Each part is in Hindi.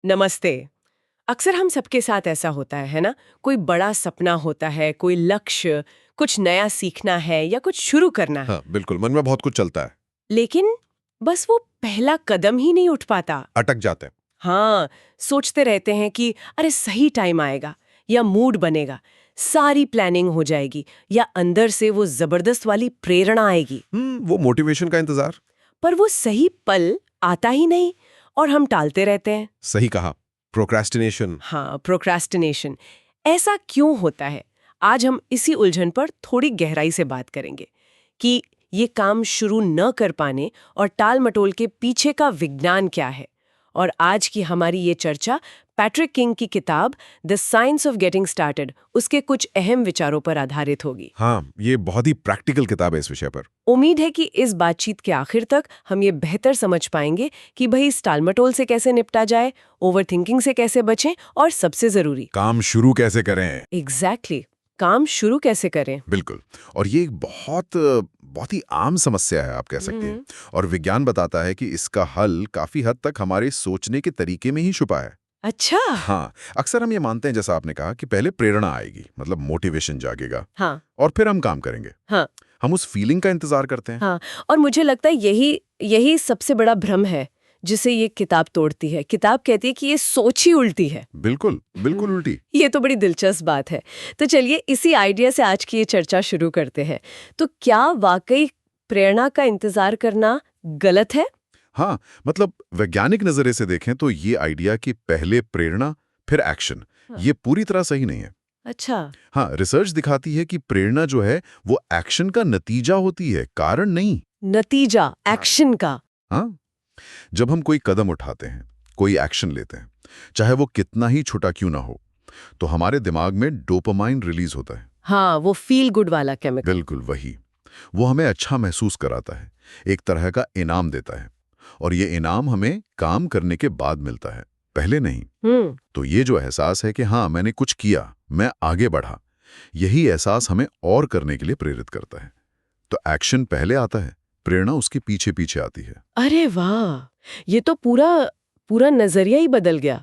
नमस्ते। अक्सर हम सबके साथ ऐसा होता है ना? कोई बड़ा सपना होता है, कोई लक्ष्य, कुछ नया सीखना है या कुछ शुरू करना है। हाँ बिल्कुल, मन में बहुत कुछ चलता है। लेकिन बस वो पहला कदम ही नहीं उठ पाता। अटक जाते हैं। हाँ, सोचते रहते हैं कि अरे सही टाइम आएगा या मूड बनेगा, सारी प्लानिंग हो जाएगी या अंदर से वो जबरदस्त वाली प्रेरणा आएगी। वो मोटिवेशन का इंतजार। पर वो सही पल आता ही नहीं और हम टालते रहते हैं। सही कहा, प्रोक्रेस्टिनेशन। हाँ, प्रोक्रास्टिनेशन। ऐसा क्यों होता है? आज हम इसी उलझन पर थोड़ी गहराई से बात करेंगे कि ये काम शुरू न कर पाने और टाल मटोल के पीछे का विज्ञान क्या है। और आज की हमारी ये चर्चा पैट्रिक किंग की किताब the science of getting started उसके कुछ अहम विचारों पर आधारित होगी। हाँ, ये बहुत ही प्रैक्टिकल किताब है इस विषय पर। उम्मीद है कि इस बातचीत के आखिर तक हम ये बेहतर समझ पाएंगे कि भाई इस टालमटोल से कैसे निपटा जाए, ओवरथिंकिंग से कैसे बचें और सबसे जरूरी काम शुरू कैसे करें। एग्जैक्टली काम शुरू कैसे करें। बिल्कुल। और ये एक बहुत ही आम समस्या है, आप कह सकते हैं। और विज्ञान बताता है कि इसका हल काफी हद तक हमारे सोचने के तरीके में ही छुपा है। अच्छा। हाँ, अक्सर हम ये मानते हैं, जैसा आपने कहा, कि पहले प्रेरणा आएगी, मतलब मोटिवेशन जागेगा। हाँ। और फिर हम काम करेंगे। हाँ। हम उस फीलिंग का इंतजार करते हैं। हाँ, और मुझे लगता है यही सबसे बड़ा भ्रम है जिसे ये किताब तोड़ती है। किताब कहती है कि ये सोच ही उल्टी है। बिल्कुल बिल्कुल उल्टी। ये तो बड़ी दिलचस्प बात है। तो चलिए इसी आइडिया से आज की ये चर्चा शुरू करते हैं। तो क्या वाकई प्रेरणा का इंतजार करना गलत है? हाँ, मतलब वैज्ञानिक नजरिए से देखें तो ये आइडिया कि पहले प्रेरणा फिर एक्शन, ये पूरी तरह सही नहीं है। अच्छा। हाँ, रिसर्च दिखाती है कि प्रेरणा जो है वो एक्शन का नतीजा होती है, कारण नहीं। नतीजा एक्शन का। हाँ, जब हम कोई कदम उठाते हैं, कोई एक्शन लेते हैं, चाहे वो कितना ही छोटा क्यों ना हो, तो हमारे दिमाग में डोपामाइन रिलीज होता है। हाँ, वो फील गुड वाला केमिकल। बिल्कुल वही। वो हमें अच्छा महसूस कराता है, एक तरह का इनाम देता है। और ये इनाम हमें काम करने के बाद मिलता है, पहले नहीं। तो ये जो एहसास है कि हाँ मैंने कुछ किया, मैं आगे बढ़ा, यही एहसास हमें और करने के लिए प्रेरित करता है। तो एक्शन पहले आता है, प्रेरणा उसके पीछे पीछे आती है। अरे वाह, ये तो पूरा पूरा नजरिया ही बदल गया।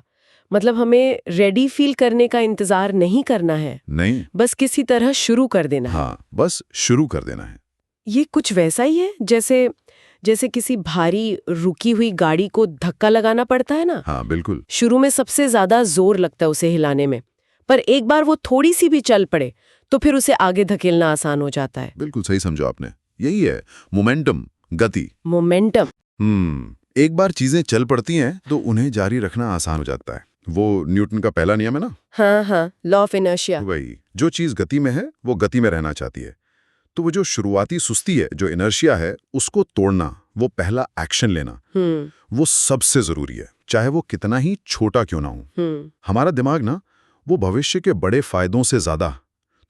मतलब हमें रेडी फील करने का इंतजार नहीं करना है, नहीं, बस किसी तरह शुरू कर देना है। हाँ, बस शुरू कर देना है। ये कुछ वैसा ही है जैसे जैसे किसी भारी रुकी हुई गाड़ी को धक्का लगाना पड़ता है ना। हाँ बिल्कुल। शुरू में सबसे ज्यादा जोर लगता है उसे हिलाने में, पर एक बार वो थोड़ी सी भी चल पड़े तो फिर उसे आगे धकेलना आसान हो जाता है। बिल्कुल सही समझो आपने, यही है मोमेंटम, गति। मोमेंटम। एक बार चीजें चल पड़ती हैं तो उन्हें जारी रखना आसान हो जाता है। वो न्यूटन का पहला नियम है ना। हाँ हाँ, लॉ ऑफ इनर्शिया। वही, जो चीज गति में है वो गति में रहना चाहती है। तो वो जो शुरुआती सुस्ती है, जो इनर्शिया है, उसको तोड़ना, वो पहला एक्शन लेना, वो सबसे जरूरी है, चाहे वो कितना ही छोटा क्यों ना हो। हमारा दिमाग ना, वो भविष्य के बड़े फायदों से ज्यादा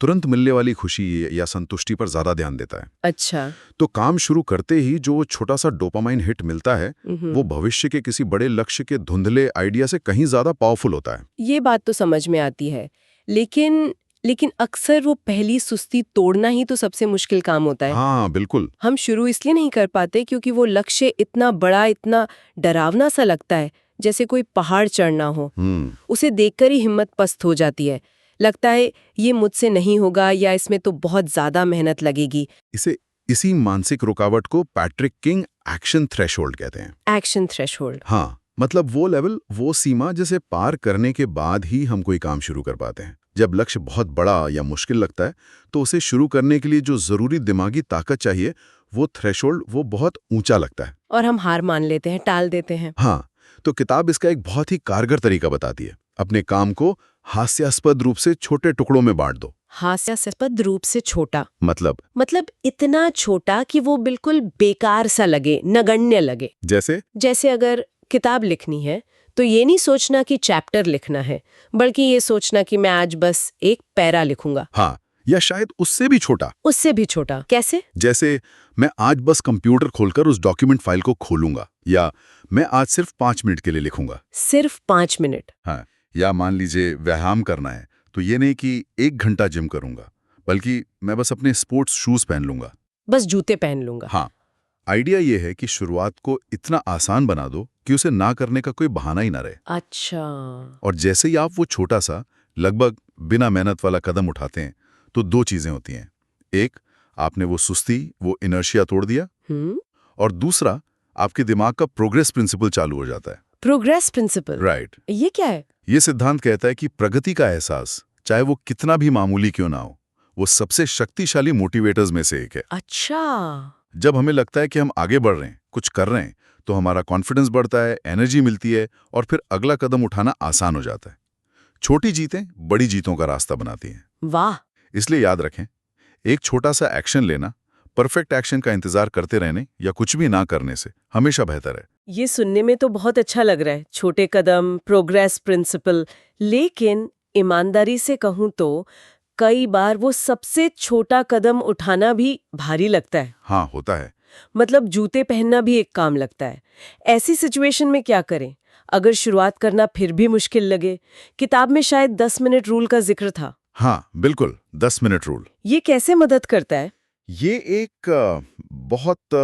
तुरंत मिलने वाली खुशी या संतुष्टि पर ज्यादा ध्यान देता है। अच्छा। तो काम शुरू करते ही जो छोटा सा डोपामाइन हिट मिलता है, वो भविष्य के किसी बड़े लक्ष्य के धुंधले आइडिया से कहीं ज्यादा पावरफुल होता है। ये बात तो समझ में आती है, लेकिन अक्सर वो पहली सुस्ती तोड़ना ही तो सबसे मुश्किल काम होता है। हाँ बिल्कुल। हम शुरू इसलिए नहीं कर पाते क्योंकि वो लक्ष्य इतना बड़ा, इतना डरावना सा लगता है, जैसे कोई पहाड़ चढ़ना हो। उसे देखकर ही हिम्मत पस्त हो जाती है। लगता है ये मुझसे नहीं होगा या इसमें तो बहुत ज्यादा मेहनत लगेगी। इसी मानसिक रुकावट को पैट्रिक किंग एक्शन थ्रेशोल्ड कहते हैं। Action threshold. हाँ, मतलब वो लेवल, वो सीमा जिसे पार करने के बाद ही हम कोई काम शुरू कर पाते हैं। जब लक्ष्य बहुत बड़ा या मुश्किल लगता है तो उसे शुरू करने के लिए जो जरूरी दिमागी ताकत चाहिए, वो थ्रेशोल्ड, वो बहुत ऊंचा लगता है और हम हार मान लेते हैं, टाल देते हैं। हाँ, तो किताब इसका एक बहुत ही कारगर तरीका बताती है। अपने काम को हास्यास्पद रूप से छोटे टुकड़ों में बांट दो। हास्यास्पद रूप से छोटा मतलब इतना छोटा कि वो बिल्कुल बेकार सा लगे, नगण्य लगे। जैसे अगर किताब लिखनी है तो ये नहीं सोचना कि चैप्टर लिखना है, बल्कि ये सोचना कि मैं आज बस एक पैरा लिखूंगा। हाँ, या शायद उससे भी छोटा। कैसे? जैसे मैं आज बस कंप्यूटर खोलकर उस डॉक्यूमेंट फाइल को खोलूंगा, या मैं आज सिर्फ 5 मिनट के लिए लिखूंगा। सिर्फ 5 मिनट। हाँ, या मान लीजिए व्यायाम करना है तो ये नहीं कि 1 घंटा जिम करूंगा, बल्कि मैं बस अपने स्पोर्ट्स शूज पहन लूंगा, बस जूते पहन लूंगा। हाँ, आइडिया ये है कि शुरुआत को इतना आसान बना दो कि उसे ना करने का कोई बहाना ही ना रहे। अच्छा। और जैसे ही आप वो छोटा सा लगभग बिना मेहनत वाला कदम उठाते हैं तो दो चीजें होती हैं। एक, आपने वो सुस्ती, वो इनर्शिया तोड़ दिया, और दूसरा, आपके दिमाग का प्रोग्रेस प्रिंसिपल चालू हो जाता है। Progress principle? राइट। ये क्या है? ये सिद्धांत कहता है कि प्रगति का एहसास, चाहे वो कितना भी मामूली क्यों ना हो, वो सबसे शक्तिशाली मोटिवेटर्स में से एक है। अच्छा। जब हमें लगता है कि हम आगे बढ़ रहे हैं, कुछ कर रहे हैं, तो हमारा कॉन्फिडेंस बढ़ता है, एनर्जी मिलती है और फिर अगला कदम उठाना आसान हो जाता है। छोटी जीतें बड़ी जीतों का रास्ता बनाती हैं। वाह। इसलिए याद रखें, एक छोटा सा एक्शन लेना परफेक्ट एक्शन का इंतजार करते रहने या कुछ भी ना करने से हमेशा बेहतर है। ये सुनने में तो बहुत अच्छा लग रहा है, छोटे कदम, प्रोग्रेस प्रिंसिपल। लेकिन ईमानदारी से कहूँ तो कई बार वो सबसे छोटा कदम उठाना भी भारी लगता है। हाँ, होता है। मतलब जूते पहनना भी एक काम लगता है। ऐसी सिचुएशन में क्या करें अगर शुरुआत करना फिर भी मुश्किल लगे? किताब में शायद 10 मिनट रूल का जिक्र था। हाँ, बिल्कुल, 10 मिनट रूल। ये कैसे मदद करता है? ये एक बहुत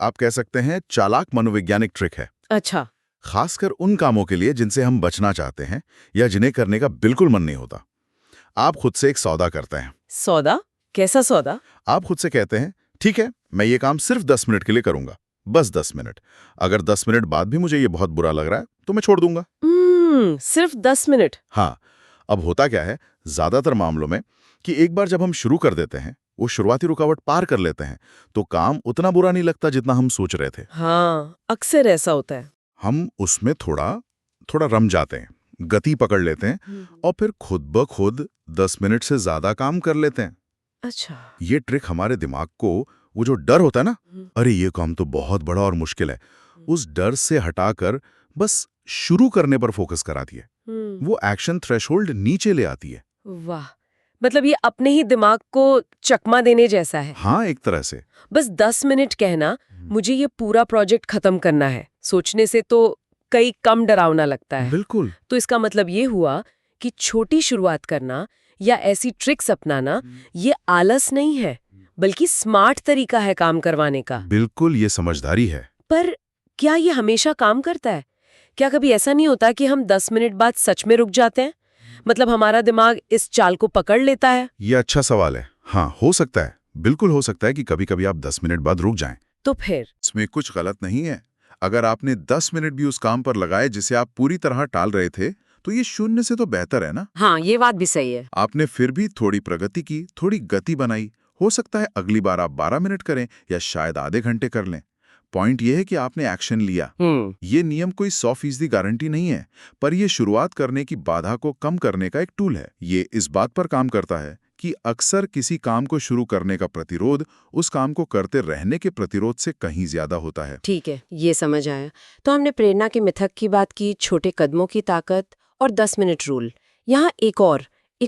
आप कह सकते हैं चालाक मनोवैज्ञानिक ट्रिक है। अच्छा। खासकर उन कामों के लिए जिनसे हम बचना चाहते हैं या जिन्हें करने का बिल्कुल मन नहीं होता। आप खुद से एक सौदा करते हैं। सौदा? कैसा सौदा? आप खुद से कहते हैं, ठीक है, मैं ये काम सिर्फ 10 मिनट के लिए करूंगा, बस 10 मिनट। अगर 10 मिनट बाद भी मुझे ये बहुत बुरा लग रहा है तो मैं छोड़ दूंगा। सिर्फ 10 मिनट? हाँ। अब होता क्या है, ज्यादातर मामलों में, कि एक बार जब हम शुरू कर देते हैं, वो शुरुआती रुकावट पार कर लेते हैं, तो काम उतना बुरा नहीं लगता जितना हम सोच रहे थे। हाँ, अक्सर ऐसा होता है। हम उसमें थोड़ा थोड़ा रम जाते हैं, गति पकड़ लेते हैं और फिर खुद ब खुद 10 मिनट से ज्यादा काम कर लेते हैं। अच्छा। ये ट्रिक हमारे दिमाग को वो जो डर होता है ना, अरे ये काम तो बहुत बड़ा और मुश्किल है, उस डर से हटाकर बस शुरू करने पर फोकस कराती है। वो एक्शन थ्रेशोल्ड नीचे ले आती है। वाह, मतलब ये अपने ही दिमाग को चकमा देने जैसा है। हाँ, एक तरह से। बस 10 मिनट कहना, मुझे ये पूरा प्रोजेक्ट खत्म करना है, सोचने से तो कई कम डरावना लगता है। बिल्कुल। तो इसका मतलब ये हुआ कि छोटी शुरुआत करना या ऐसी ट्रिक्स अपनाना ये आलस नहीं है, बल्कि स्मार्ट तरीका है काम करवाने का। बिल्कुल, ये समझदारी है। पर क्या ये हमेशा काम करता है? क्या कभी ऐसा नहीं होता कि हम 10 मिनट बाद सच में रुक जाते हैं? मतलब हमारा दिमाग इस चाल को पकड़ लेता है? ये अच्छा सवाल है। हाँ, हो सकता है, बिल्कुल हो सकता है कि कभी-कभी आप 10 मिनट बाद रुक जाएं। तो फिर इसमें कुछ गलत नहीं है। अगर आपने 10 मिनट भी उस काम पर लगाए जिसे आप पूरी तरह टाल रहे थे, तो ये शून्य से तो बेहतर है ना। हाँ, ये बात भी सही है। आपने फिर भी थोड़ी प्रगति की, थोड़ी गति बनाई। हो सकता है अगली बार आप 12 मिनट करें या शायद आधे घंटे कर लें। पॉइंट ये है कि आपने एक्शन लिया। ये नियम कोई 100% गारंटी नहीं है, पर यह शुरुआत करने की बाधा को कम करने का एक टूल है। ये इस बात पर काम करता है कि अक्सर किसी काम को शुरू करने का प्रतिरोध उस काम को करते रहने के प्रतिरोध से कहीं ज्यादा होता है। ठीक है, ये समझ आया। तो हमने प्रेरणा के मिथक की बात की, छोटे कदमों की ताकत और 10 मिनट रूल। यहाँ एक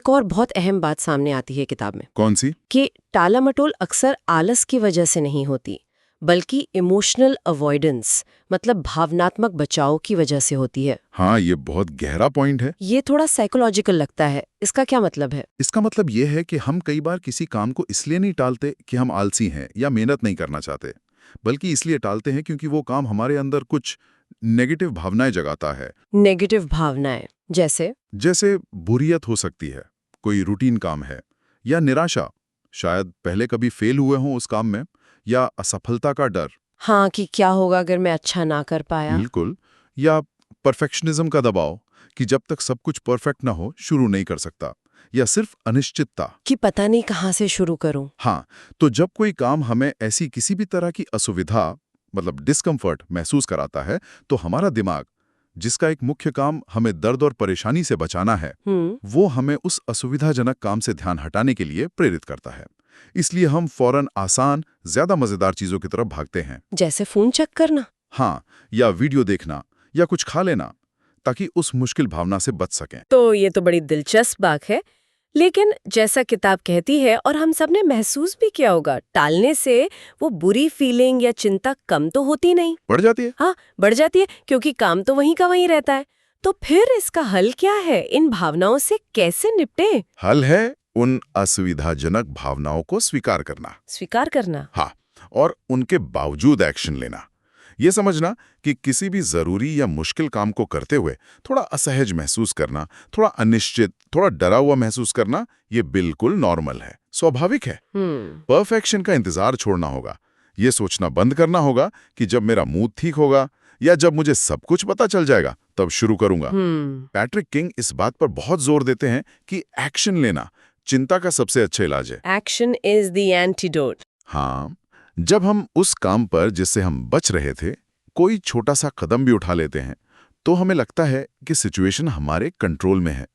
और बहुत अहम बात सामने आती है किताब में। कौन सी? कि टालामटोल अक्सर आलस की वजह से नहीं होती, बल्कि इमोशनल अवॉइडेंस, मतलब भावनात्मक बचाव की वजह से होती है। हाँ, ये बहुत गहरा पॉइंट है। ये थोड़ा साइकोलॉजिकल लगता है। इसका क्या मतलब है? इसका मतलब ये है कि हम कई बार किसी काम को इसलिए नहीं टालते कि हम आलसी हैं या मेहनत नहीं करना चाहते, बल्कि इसलिए टालते हैं क्योंकि वो काम हमारे अंदर कुछ नेगेटिव भावनाएं जगाता है। नेगेटिव भावनाएं जैसे बोरियत हो सकती है, कोई रूटीन काम है, या निराशा, शायद पहले कभी फेल हुए हों उस काम में, या असफलता का डर। हाँ, कि क्या होगा अगर मैं अच्छा ना कर पाया। बिल्कुल। या परफेक्शनिज्म का दबाव कि जब तक सब कुछ परफेक्ट ना हो शुरू नहीं कर सकता, या सिर्फ अनिश्चितता कि पता नहीं कहाँ से शुरू करूं। हाँ, तो जब कोई काम हमें ऐसी किसी भी तरह की असुविधा, मतलब डिस्कम्फर्ट महसूस कराता है, तो हमारा दिमाग, जिसका एक मुख्य काम हमें दर्द और परेशानी से बचाना है, वो हमें उस असुविधाजनक काम से ध्यान हटाने के लिए प्रेरित करता है। इसलिए हम फौरन आसान, ज्यादा मजेदार चीजों की तरफ भागते हैं। जैसे फोन चेक करना। हाँ, या वीडियो देखना, या कुछ खा लेना, ताकि उस मुश्किल भावना से बच सकें। तो ये तो बड़ी दिलचस्प बात है। लेकिन जैसा किताब कहती है और हम सब ने महसूस भी किया होगा, टालने से वो बुरी फीलिंग या चिंता कम तो होती नहीं, बढ़ जाती है। हाँ, बढ़ जाती है, क्योंकि काम तो वहीं का वहीं रहता है। तो फिर इसका हल क्या है? इन भावनाओं से कैसे निपटे? हल है उन असुविधाजनक भावनाओं को स्वीकार करना। स्वीकार करना? हाँ, और उनके बावजूद एक्शन लेना। ये समझना कि किसी भी जरूरी या मुश्किल काम को करते हुए थोड़ा असहज महसूस करना, थोड़ा अनिश्चित, थोड़ा डरा हुआ महसूस करना, ये बिल्कुल नॉर्मल है, स्वाभाविक है। परफेक्शन का इंतजार छोड़ना होगा। ये सोचना बंद करना होगा कि जब मेरा मूड ठीक होगा या जब मुझे सब कुछ पता चल जाएगा तब शुरू करूंगा। पैट्रिक किंग इस बात पर बहुत जोर देते हैं कि एक्शन लेना चिंता का सबसे अच्छा इलाज है। Action is the antidote. हाँ, जब हम उस काम पर जिससे हम बच रहे थे कोई छोटा सा कदम भी उठा लेते हैं तो हमें लगता है कि सिचुएशन हमारे कंट्रोल में है,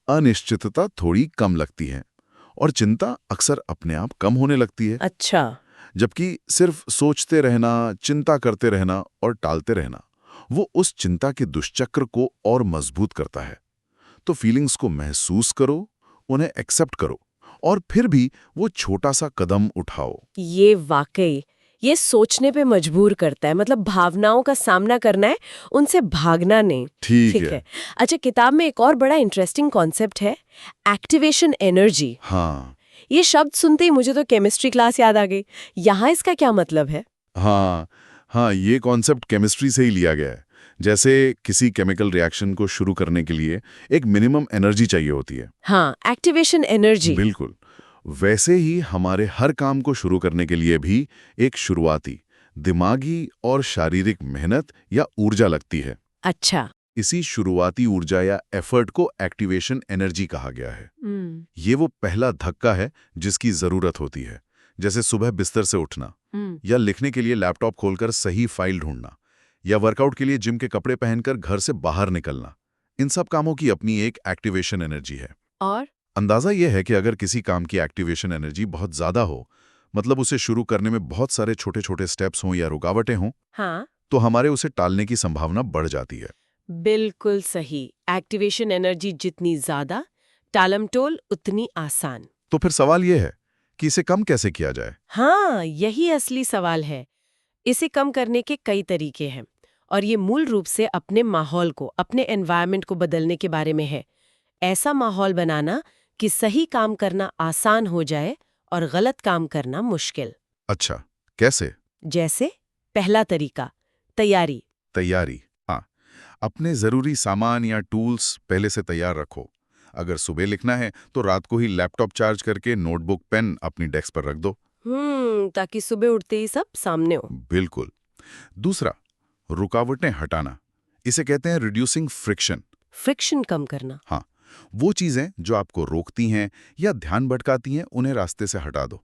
अनिश्चितता थोड़ी कम लगती है और चिंता अक्सर अपने आप कम होने लगती है। अच्छा। जबकि सिर्फ सोचते रहना, चिंता करते रहना और टालते रहना, वो उस चिंता के दुष्चक्र को और मजबूत करता है। तो फीलिंग्स को महसूस करो, उन्हें एक्सेप्ट करो और फिर भी वो छोटा सा कदम उठाओ। ये वाकई ये सोचने पे मजबूर करता है, मतलब भावनाओं का सामना करना है, उनसे भागना नहीं। ठीक है। अच्छा, किताब में एक और बड़ा इंटरेस्टिंग कॉन्सेप्ट है, एक्टिवेशन एनर्जी। हाँ ये शब्द सुनते ही मुझे तो केमिस्ट्री क्लास याद आ गई। यहाँ इसका क्या मतलब है? हाँ, ये कॉन्सेप्ट केमिस्ट्री से ही लिया गया है। जैसे किसी केमिकल रिएक्शन को शुरू करने के लिए एक मिनिमम एनर्जी चाहिए होती है। हाँ, एक्टिवेशन एनर्जी। बिल्कुल। वैसे ही हमारे हर काम को शुरू करने के लिए भी एक शुरुआती दिमागी और शारीरिक मेहनत या ऊर्जा लगती है। अच्छा। इसी शुरुआती ऊर्जा या एफर्ट को एक्टिवेशन एनर्जी कहा गया है। ये वो पहला धक्का है जिसकी जरूरत होती है, जैसे सुबह बिस्तर से उठना या लिखने के लिए लैपटॉप खोलकर सही फाइल ढूंढना या वर्कआउट के लिए जिम के कपड़े पहनकर घर से बाहर निकलना। इन सब कामों की अपनी एक एक्टिवेशन एनर्जी है। और अंदाजा यह है कि अगर किसी काम की एक्टिवेशन एनर्जी बहुत ज्यादा हो, मतलब उसे शुरू करने में बहुत सारे छोटे छोटे स्टेप्स हों या रुकावटें हों, हाँ, तो हमारे उसे टालने की संभावना बढ़ जाती है। बिल्कुल सही। एक्टिवेशन एनर्जी जितनी ज्यादा, टालमटोल उतनी आसान। तो फिर सवाल यह है कि इसे कम कैसे किया जाए? हाँ, यही असली सवाल है। इसे कम करने के कई तरीके हैं और ये मूल रूप से अपने माहौल को, अपने एनवायरनमेंट को बदलने के बारे में है। ऐसा माहौल बनाना कि सही काम करना आसान हो जाए और गलत काम करना मुश्किल। अच्छा, कैसे? जैसे पहला तरीका, तैयारी। तैयारी। हाँ, अपने जरूरी सामान या टूल्स पहले से तैयार रखो। अगर सुबह लिखना है तो रात को ही लैपटॉप चार्ज करके नोटबुक पेन अपनी डेस्क पर रख दो। ताकि सुबह उठते ही सब सामने हो। बिल्कुल। दूसरा, रुकावटें हटाना। इसे कहते हैं रिड्यूसिंग फ्रिक्शन। फ्रिक्शन कम करना। हाँ, वो चीजें जो आपको रोकती हैं या ध्यान भटकाती हैं, उन्हें रास्ते से हटा दो।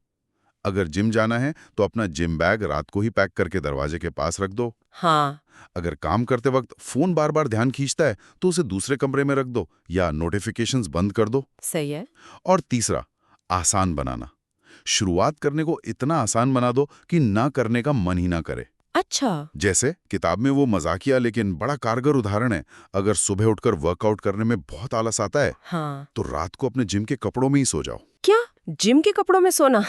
अगर जिम जाना है तो अपना जिम बैग रात को ही पैक करके दरवाजे के पास रख दो। हाँ। अगर काम करते वक्त फोन बार बार ध्यान खींचता है तो उसे दूसरे कमरे में रख दो या नोटिफिकेशंस बंद कर दो। सही है। और तीसरा, आसान बनाना। शुरुआत करने को इतना आसान बना दो कि ना करने का मन ही ना करे। अच्छा। जैसे किताब में वो मजाकिया लेकिन बड़ा कारगर उदाहरण है, अगर सुबह उठकर वर्कआउट करने में बहुत आलस आता है, हाँ, तो रात को अपने जिम के कपड़ों में ही सो जाओ। क्या जिम के कपड़ों में सोना?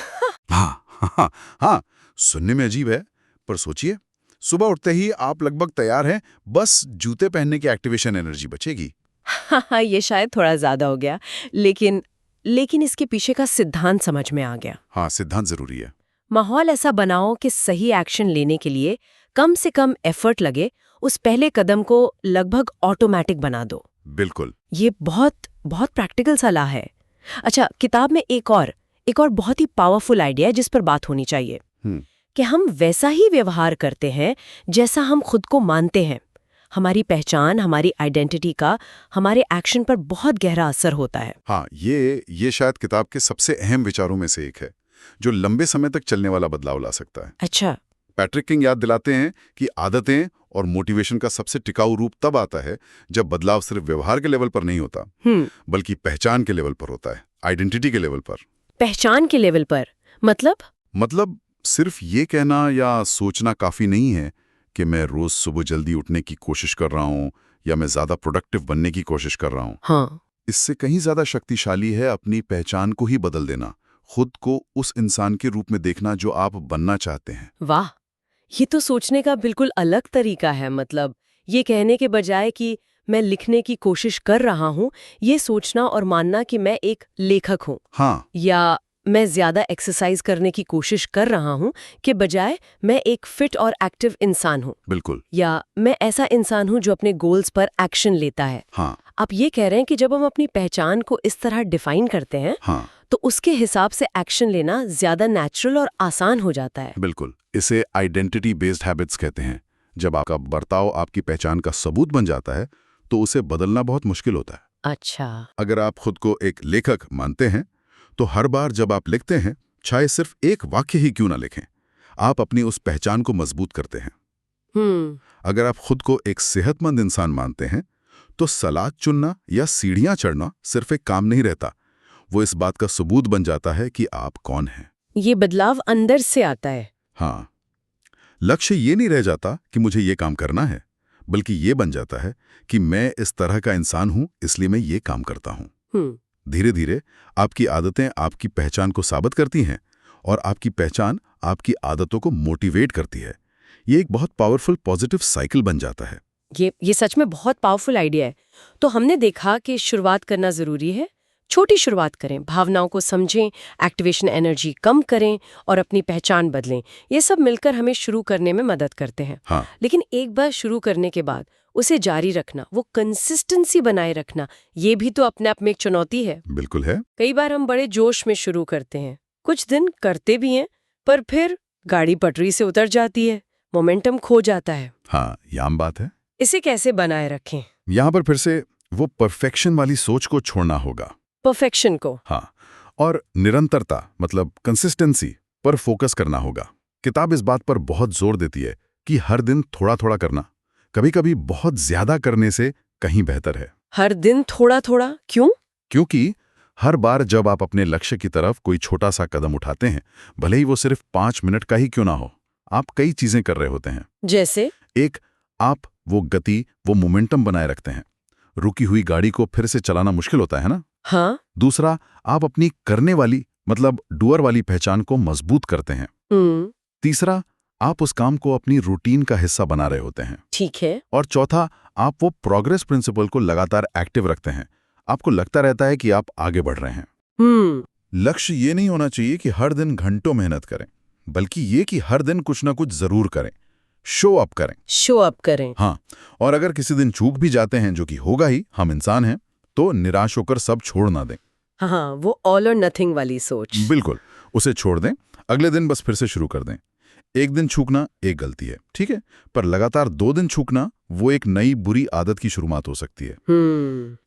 हाँ, सुनने में अजीब है, पर सोचिए, सुबह उठते ही आप लगभग तैयार हैं, बस जूते पहनने की एक्टिवेशन एनर्जी बचेगी। हाँ, ये शायद थोड़ा ज्यादा हो गया, लेकिन इसके पीछे का सिद्धांत समझ में आ गया। हाँ, सिद्धांत जरूरी है। माहौल ऐसा बनाओ कि सही एक्शन लेने के लिए कम से कम एफर्ट लगे, उस पहले कदम को लगभग ऑटोमेटिक बना दो। बिल्कुल। ये बहुत बहुत प्रैक्टिकल सलाह है। अच्छा, किताब में एक और बहुत ही पावरफुल आइडिया है जिस पर बात होनी चाहिए, कि हम वैसा ही व्यवहार करते हैं जैसा हम खुद को मानते हैं। हमारी पहचान, हमारी आइडेंटिटी का हमारे एक्शन पर बहुत गहरा असर होता है। हाँ, ये शायद किताब के सबसे अहम विचारों में से एक है, जो लंबे समय तक चलने वाला बदलाव ला सकता है। अच्छा। पैट्रिक किंग याद दिलाते हैं कि आदतें और मोटिवेशन का सबसे टिकाऊ रूप तब आता है जब बदलाव सिर्फ व्यवहार के लेवल पर नहीं होता, बल्कि पहचान के लेवल पर होता है, आइडेंटिटी के लेवल पर। पहचान के लेवल पर मतलब सिर्फ ये कहना या सोचना काफी नहीं है कि मैं रोज सुबह जल्दी उठने की कोशिश कर रहा हूँ या मैं ज्यादा प्रोडक्टिव बनने की कोशिश कर रहा हूँ। हाँ। इससे कहीं ज्यादा शक्तिशाली है अपनी पहचान को ही बदल देना, खुद को उस इंसान के रूप में देखना जो आप बनना चाहते हैं। वाह, ये तो सोचने का बिल्कुल अलग तरीका है। मतलब ये कहने के बजाय कि मैं लिखने की कोशिश कर रहा हूँ, ये सोचना और मानना कि मैं एक लेखक हूँ। हाँ। या मैं ज्यादा एक्सरसाइज करने की कोशिश कर रहा हूँ के बजाय मैं एक फिट और एक्टिव इंसान हूँ, बिल्कुल। या मैं ऐसा इंसान हूँ जो अपने गोल्स पर एक्शन लेता है। हाँ आप ये कह रहे हैं कि जब हम अपनी पहचान को इस तरह डिफाइन करते हैं हाँ तो उसके हिसाब से एक्शन लेना ज्यादा नेचुरल और आसान हो जाता है। बिल्कुल। इसे आइडेंटिटी बेस्ड हैबिट्स कहते हैं। जब आपका बर्ताव आपकी पहचान का सबूत बन जाता है तो उसे बदलना बहुत मुश्किल होता है। अच्छा। अगर आप खुद को एक लेखक मानते हैं तो हर बार जब आप लिखते हैं, चाहे सिर्फ एक वाक्य ही क्यों ना लिखें, आप अपनी उस पहचान को मजबूत करते हैं। अगर आप खुद को एक सेहतमंद इंसान मानते हैं तो सलाद चुनना या सीढ़ियां चढ़ना सिर्फ एक काम नहीं रहता, वो इस बात का सबूत बन जाता है कि आप कौन हैं। ये बदलाव अंदर से आता है। हाँ, लक्ष्य ये नहीं रह जाता कि मुझे ये काम करना है, बल्कि ये बन जाता है कि मैं इस तरह का इंसान हूं, इसलिए मैं ये काम करता हूं। धीरे धीरे आपकी आदतें आपकी पहचान को साबित करती हैं और आपकी पहचान आपकी आदतों को मोटिवेट करती है। ये एक बहुत पावरफुल पॉजिटिव साइकिल बन जाता है। ये सच में बहुत पावरफुल आइडिया है। तो हमने देखा कि शुरुआत करना जरूरी है। छोटी शुरुआत करें, भावनाओं को समझें, एक्टिवेशन एनर्जी कम करें और अपनी पहचान बदलें। ये सब मिलकर हमें शुरू करने में मदद करते हैं। हाँ। लेकिन एक बार शुरू करने के बाद उसे जारी रखना, वो कंसिस्टेंसी बनाए रखना, ये भी तो अपने आप में एक चुनौती है। बिल्कुल है। कई बार हम बड़े जोश में शुरू करते हैं, कुछ दिन करते भी हैं, पर फिर गाड़ी पटरी से उतर जाती है, मोमेंटम खो जाता है। हाँ, ये आम बात है। इसे कैसे बनाए रखें? यहाँ पर फिर से वो परफेक्शन वाली सोच को छोड़ना होगा। परफेक्शन को? हाँ, और निरंतरता मतलब कंसिस्टेंसी पर फोकस करना होगा। किताब इस बात पर बहुत जोर देती है कि हर दिन थोड़ा थोड़ा करना कभी कभी बहुत ज्यादा करने से कहीं बेहतर है। हर दिन थोड़ा थोड़ा क्यों? क्योंकि हर बार जब आप अपने लक्ष्य की तरफ कोई छोटा सा कदम उठाते हैं, भले ही वो सिर्फ 5 मिनट का ही क्यों ना हो, आप कई चीजें कर रहे होते हैं। जैसे? एक, आप वो गति, वो मोमेंटम बनाए रखते हैं। रुकी हुई गाड़ी को फिर से चलाना मुश्किल होता है ना? हाँ। दूसरा, आप अपनी करने वाली मतलब डूअर वाली पहचान को मजबूत करते हैं। तीसरा, आप उस काम को अपनी रूटीन का हिस्सा बना रहे होते हैं। ठीक है। और चौथा, आप वो प्रोग्रेस प्रिंसिपल को लगातार एक्टिव रखते हैं। आपको लगता रहता है कि आप आगे बढ़ रहे हैं। लक्ष्य ये नहीं होना चाहिए कि हर दिन घंटों मेहनत करें, बल्कि ये कि हर दिन कुछ ना कुछ जरूर करें, शो अप करें। शो अप करें। हाँ, और अगर किसी दिन चूक भी जाते हैं, जो कि होगा ही, हम इंसान हैं, तो निराश होकर सब छोड़ ना दें। हाँ, वो ऑल और नथिंग वाली सोच। बिल्कुल, उसे छोड़ दें। अगले दिन बस फिर से शुरू कर दें। एक दिन छूकना एक गलती है, ठीक है, पर लगातार 2 दिन छूकना वो एक नई बुरी आदत की शुरुआत हो सकती है।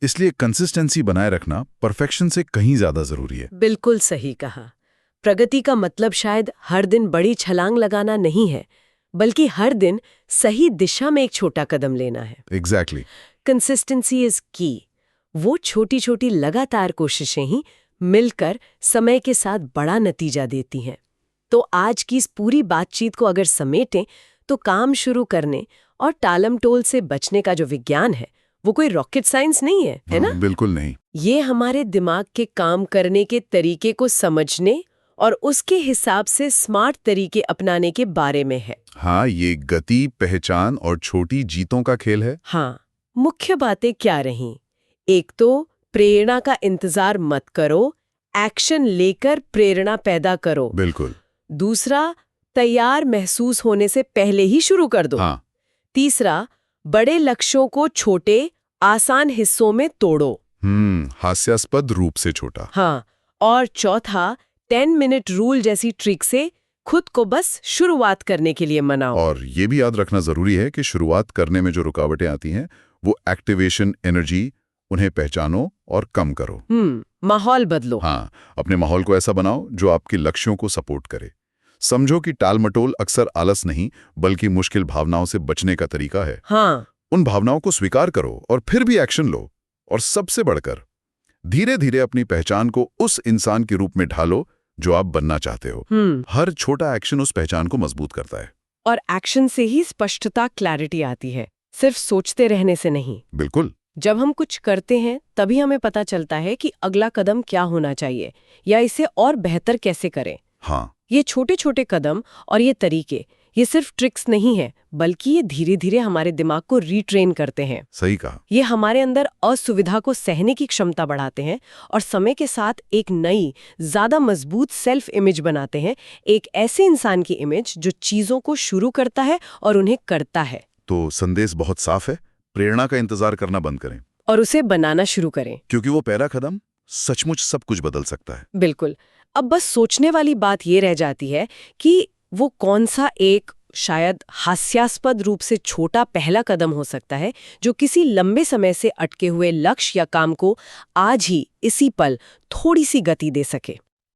इसलिए कंसिस्टेंसी बनाए रखना परफेक्शन से कहीं ज्यादा जरूरी है। बिल्कुल सही कहा। प्रगति का मतलब शायद हर दिन बड़ी छलांग लगाना नहीं है, बल्कि हर दिन सही दिशा में एक छोटा कदम लेना है। एग्जैक्टली। कंसिस्टेंसी इज की। वो छोटी छोटी लगातार कोशिशें ही मिलकर समय के साथ बड़ा नतीजा देती हैं। तो आज की इस पूरी बातचीत को अगर समेटें तो काम शुरू करने और टालमटोल से बचने का जो विज्ञान है वो कोई रॉकेट साइंस नहीं है, है ना? बिल्कुल नहीं। ये हमारे दिमाग के काम करने के तरीके को समझने और उसके हिसाब से स्मार्ट तरीके अपनाने के बारे में है। हाँ, ये गति, पहचान और छोटी जीतों का खेल है। हाँ, मुख्य बातें क्या रहीं? एक तो प्रेरणा का इंतजार मत करो, एक्शन लेकर प्रेरणा पैदा करो। बिल्कुल। दूसरा, तैयार महसूस होने से पहले ही शुरू कर दो। हाँ। तीसरा, बड़े लक्ष्यों को छोटे आसान हिस्सों में तोड़ो। हास्यास्पद रूप से छोटा। हाँ, और चौथा, 10 मिनट रूल जैसी ट्रिक से खुद को बस शुरुआत करने के लिए मनाओ। और ये भी याद रखना जरूरी है कि शुरुआत करने में जो रुकावटें आती हैं, वो एक्टिवेशन एनर्जी, उन्हें पहचानो और कम करो। माहौल बदलो। हाँ, अपने माहौल को ऐसा बनाओ जो आपके लक्ष्यों को सपोर्ट करे। समझो कि टालमटोल अक्सर आलस नहीं, बल्कि मुश्किल भावनाओं से बचने का तरीका है। हाँ। उन भावनाओं को स्वीकार करो और फिर भी एक्शन लो। और सबसे बढ़कर धीरे धीरे अपनी पहचान को उस इंसान के रूप में ढालो जो आप बनना चाहते हो। हर छोटा एक्शन उस पहचान को मजबूत करता है। और एक्शन से ही स्पष्टता, क्लैरिटी आती है, सिर्फ सोचते रहने से नहीं। बिल्कुल। जब हम कुछ करते हैं तभी हमें पता चलता है कि अगला कदम क्या होना चाहिए या इसे और बेहतर कैसे करें। हाँ, ये छोटे छोटे कदम और ये तरीके, ये सिर्फ ट्रिक्स नहीं है, बल्कि ये धीरे धीरे हमारे दिमाग को रीट्रेन करते हैं। सही कहा। ये हमारे अंदर असुविधा को सहने की क्षमता बढ़ाते हैं और समय के साथ एक नई, ज्यादा मजबूत सेल्फ इमेज बनाते हैं, एक ऐसे इंसान की इमेज जो चीजों को शुरू करता है और उन्हें करता है। तो संदेश बहुत साफ है, प्रेरणा का इंतजार करना बंद करें और उसे बनाना शुरू करें, क्योंकि वो पहला कदम सचमुच सब कुछ बदल सकता है। बिल्कुल। अब बस सोचने वाली बात ये रह जाती है कि वो कौन सा एक शायद हास्यास्पद रूप से छोटा पहला कदम हो सकता है जो किसी लंबे समय से अटके हुए लक्ष्य या काम को आज ही इसी पल थोड़ी सी गति दे सके।